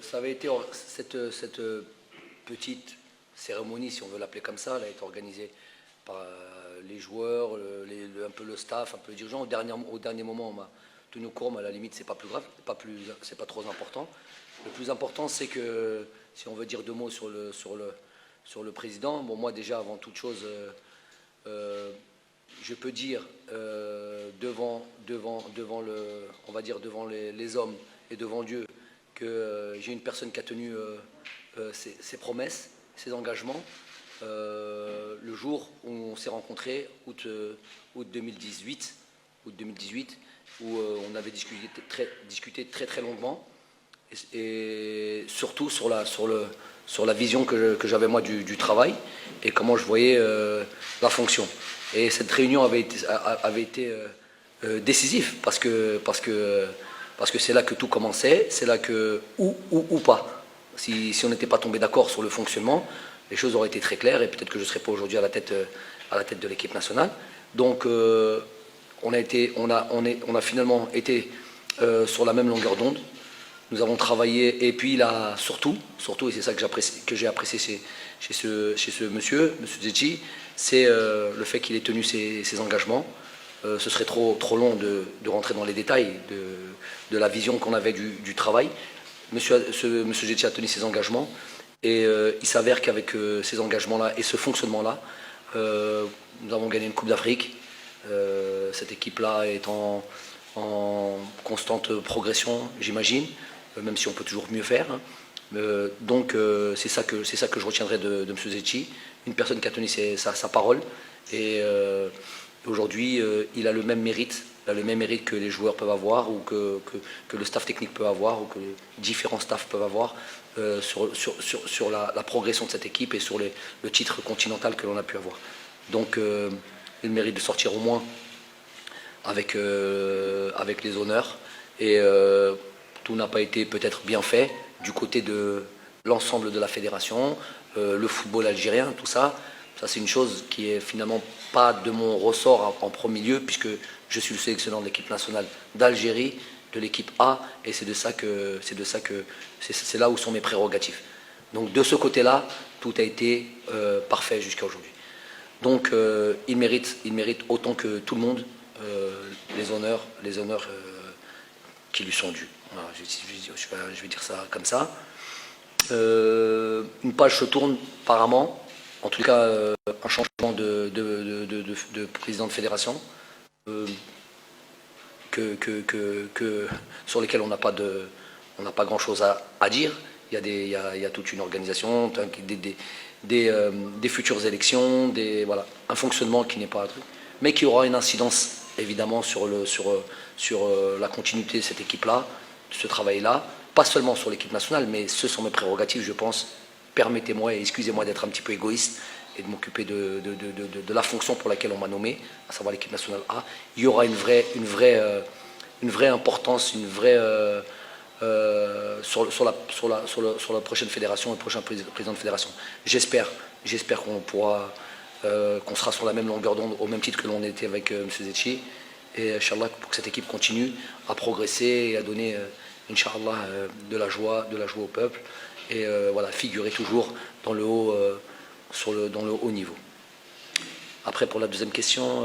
Ça avait été cette petite cérémonie, si on veut l'appeler comme ça, elle a été organisée par les joueurs, un peu le staff, un peu les dirigeants. Au dernier moment, on m'a tenu au courant, mais à la limite, c'est pas plus grave, c'est pas trop important. Le plus important, c'est que, si on veut dire deux mots sur le président, bon, moi déjà, avant toute chose, je peux dire devant on va dire devant les hommes et devant Dieu que j'ai une personne qui a tenu ses promesses, ses engagements. Le jour où on s'est rencontrés, août 2018, où on avait discuté très très longuement et surtout sur la vision que j'avais moi du travail et comment je voyais la fonction. Et cette réunion avait été décisive parce que c'est là que tout commençait, c'est là que ou pas. Si on n'était pas tombé d'accord sur le fonctionnement, les choses auraient été très claires et peut-être que je ne serais pas aujourd'hui à la tête de l'équipe nationale. Donc on a finalement été sur la même longueur d'onde. Nous avons travaillé et puis là surtout et c'est ça que j'ai apprécié chez ce monsieur Zetchi, c'est le fait qu'il ait tenu ses engagements. Ce serait trop long de rentrer dans les détails de la vision qu'on avait du travail. Monsieur Zetchi a tenu ses engagements et il s'avère qu'avec ces engagements-là et ce fonctionnement-là, nous avons gagné une Coupe d'Afrique. Cette équipe-là est en constante progression, j'imagine, même si on peut toujours mieux faire. Donc c'est ça que je retiendrai de M. Zetchi, une personne qui a tenu sa parole. Et aujourd'hui, il a le même mérite que les joueurs peuvent avoir, ou que le staff technique peut avoir, ou que différents staffs peuvent avoir sur la progression de cette équipe et sur le titre continental que l'on a pu avoir. Donc il mérite de sortir au moins avec les honneurs. Et tout n'a pas été peut-être bien fait du côté de l'ensemble de la fédération, le football algérien, tout ça. Ça, c'est une chose qui est finalement pas de mon ressort en premier lieu, puisque je suis le sélectionneur de l'équipe nationale d'Algérie, de l'équipe A, et c'est là où sont mes prérogatives. Donc de ce côté-là, tout a été parfait jusqu'à aujourd'hui. Donc il mérite autant que tout le monde les honneurs qui lui sont dus. Voilà, je vais dire ça comme ça. Une page se tourne apparemment, en tout cas un changement de président de fédération sur lesquels on n'a pas grand-chose à dire. Il y a toute une organisation, des futures élections, voilà, un fonctionnement qui n'est pas un truc, mais qui aura une incidence évidemment sur la continuité de cette équipe-là, de ce travail-là, pas seulement sur l'équipe nationale, mais ce sont mes prérogatives, je pense. Permettez-moi et excusez-moi d'être un petit peu égoïste et de m'occuper de la fonction pour laquelle on m'a nommé, à savoir l'équipe nationale A. Il y aura une vraie importance, sur la prochaine fédération et le prochain président de fédération. J'espère qu'on sera sur la même longueur d'onde au même titre que l'on était avec M. Zetchi. Et Inch'Allah, pour que cette équipe continue à progresser et à donner Inch'Allah de la joie au peuple. Et voilà, figurer toujours dans le haut niveau. Après, pour la deuxième question,